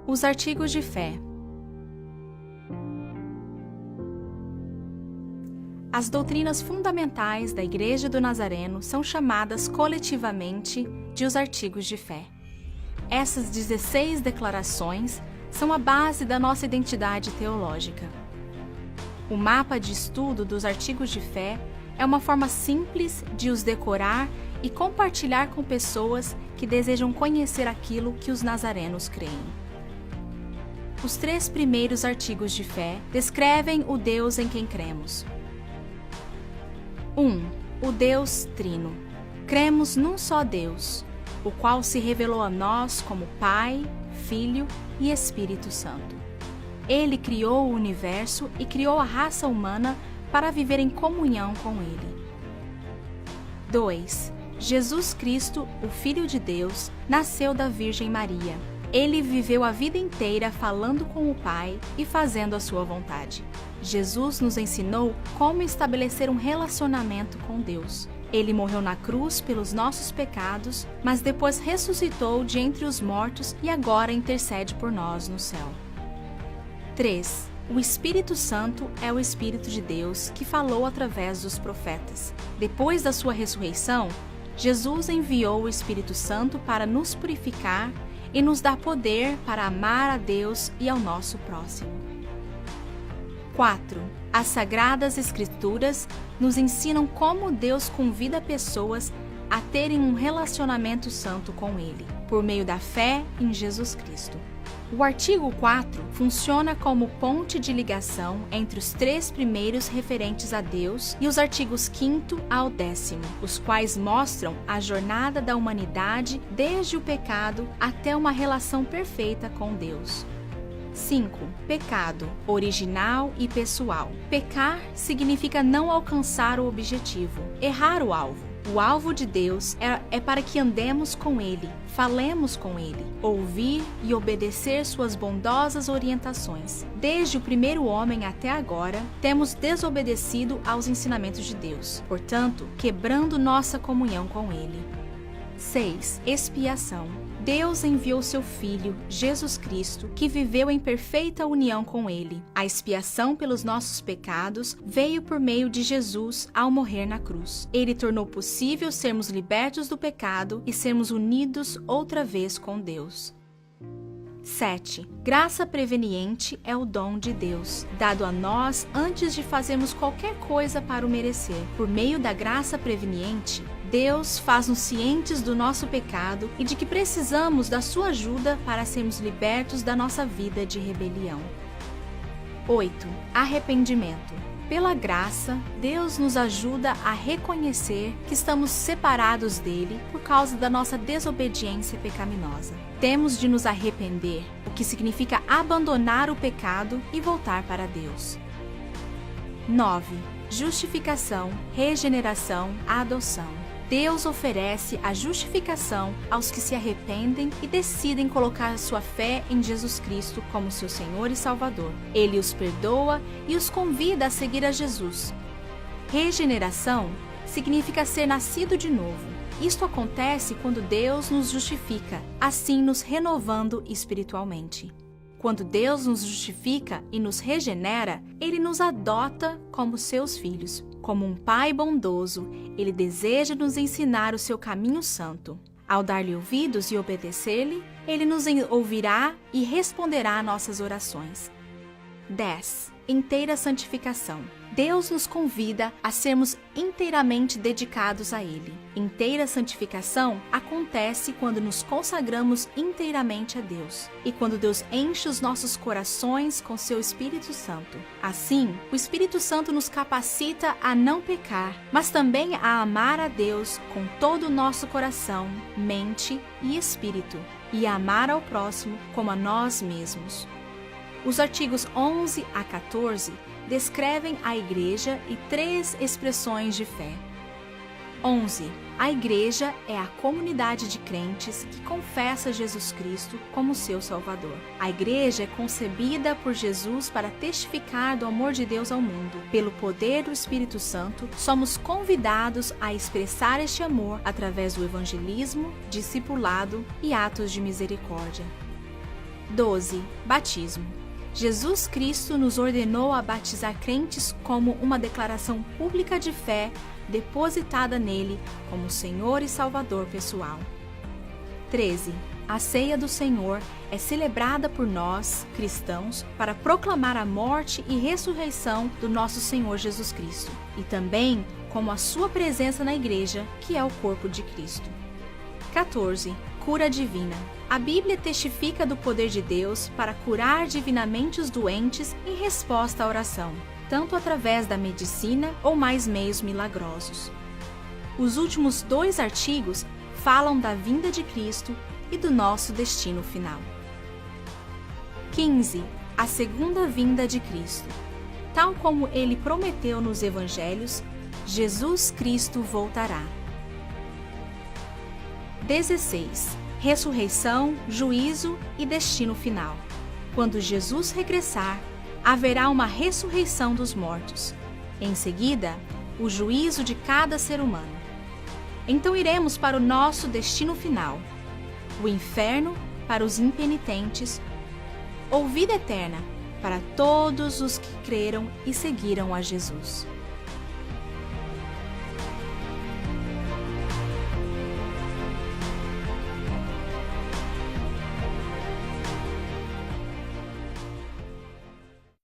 Os artigos de fé. As doutrinas fundamentais da Igreja do Nazareno são chamadas coletivamente de os artigos de fé. Essas 16 declarações são a base da nossa identidade teológica. O mapa de estudo dos artigos de fé é uma forma simples de os decorar e compartilhar com pessoas que desejam conhecer aquilo que os nazarenos creem. Os 3 primeiros artigos de fé descrevem o Deus em quem cremos. 1. O Deus Trino. Cremos num só Deus, o qual se revelou a nós como Pai, Filho e Espírito Santo. Ele criou o universo e criou a raça humana para viver em comunhão com Ele. 2. Jesus Cristo, o Filho de Deus, nasceu da Virgem Maria. Ele viveu a vida inteira falando com o Pai e fazendo a sua vontade. Jesus nos ensinou como estabelecer um relacionamento com Deus. Ele morreu na cruz pelos nossos pecados, mas depois ressuscitou de entre os mortos e agora intercede por nós no céu. 3. O Espírito Santo é o Espírito de Deus que falou através dos profetas. Depois da sua ressurreição, Jesus enviou o Espírito Santo para nos purificar e nos dar poder para amar a Deus e ao nosso próximo. 4. As Sagradas Escrituras nos ensinam como Deus convida pessoas a terem um relacionamento santo com Ele, por meio da fé em Jesus Cristo. O artigo 4 funciona como ponte de ligação entre os 3 primeiros referentes a Deus e os artigos 5º ao 10º, os quais mostram a jornada da humanidade desde o pecado até uma relação perfeita com Deus. 5. Pecado, original e pessoal. Pecar significa não alcançar o objetivo, errar o alvo. O alvo de Deus é para que andemos com Ele, falemos com Ele, ouvir e obedecer suas bondosas orientações. Desde o primeiro homem até agora, temos desobedecido aos ensinamentos de Deus, portanto, quebrando nossa comunhão com Ele. 6. Expiação. Deus enviou seu Filho, Jesus Cristo, que viveu em perfeita união com Ele. A expiação pelos nossos pecados veio por meio de Jesus ao morrer na cruz. Ele tornou possível sermos libertos do pecado e sermos unidos outra vez com Deus. 7. Graça preveniente é o dom de Deus, dado a nós antes de fazermos qualquer coisa para o merecer. Por meio da graça preveniente, Deus faz-nos cientes do nosso pecado e de que precisamos da sua ajuda para sermos libertos da nossa vida de rebelião. 8. Arrependimento. Pela graça, Deus nos ajuda a reconhecer que estamos separados dele por causa da nossa desobediência pecaminosa. Temos de nos arrepender, o que significa abandonar o pecado e voltar para Deus. 9. Justificação, regeneração, adoção. Deus oferece a justificação aos que se arrependem e decidem colocar a sua fé em Jesus Cristo como seu Senhor e Salvador. Ele os perdoa e os convida a seguir a Jesus. Regeneração significa ser nascido de novo. Isto acontece quando Deus nos justifica, assim nos renovando espiritualmente. Quando Deus nos justifica e nos regenera, Ele nos adota como seus filhos. Como um Pai bondoso, Ele deseja nos ensinar o seu caminho santo. Ao dar-lhe ouvidos e obedecer-lhe, Ele nos ouvirá e responderá a nossas orações. 10. Inteira santificação. Deus nos convida a sermos inteiramente dedicados a Ele. Inteira santificação acontece quando nos consagramos inteiramente a Deus e quando Deus enche os nossos corações com seu Espírito Santo. Assim, o Espírito Santo nos capacita a não pecar, mas também a amar a Deus com todo o nosso coração, mente e espírito, e a amar ao próximo como a nós mesmos. Os artigos 11 a 14 descrevem a Igreja e 3 expressões de fé. 11. A Igreja é a comunidade de crentes que confessa Jesus Cristo como seu Salvador. A Igreja é concebida por Jesus para testificar do amor de Deus ao mundo. Pelo poder do Espírito Santo, somos convidados a expressar este amor através do evangelismo, discipulado e atos de misericórdia. 12. Batismo. Jesus Cristo nos ordenou a batizar crentes como uma declaração pública de fé depositada nele como Senhor e Salvador pessoal. 13. A ceia do Senhor é celebrada por nós, cristãos, para proclamar a morte e ressurreição do nosso Senhor Jesus Cristo, e também como a sua presença na igreja, que é o corpo de Cristo. 14. Cura divina. A Bíblia testifica do poder de Deus para curar divinamente os doentes em resposta à oração, tanto através da medicina ou mais meios milagrosos. Os últimos 2 artigos falam da vinda de Cristo e do nosso destino final. 15. A segunda vinda de Cristo. Tal como ele prometeu nos Evangelhos, Jesus Cristo voltará. 16. Ressurreição, juízo e destino final. Quando Jesus regressar, haverá uma ressurreição dos mortos. Em seguida, o juízo de cada ser humano. Então iremos para o nosso destino final, o inferno para os impenitentes, ou vida eterna para todos os que creram e seguiram a Jesus.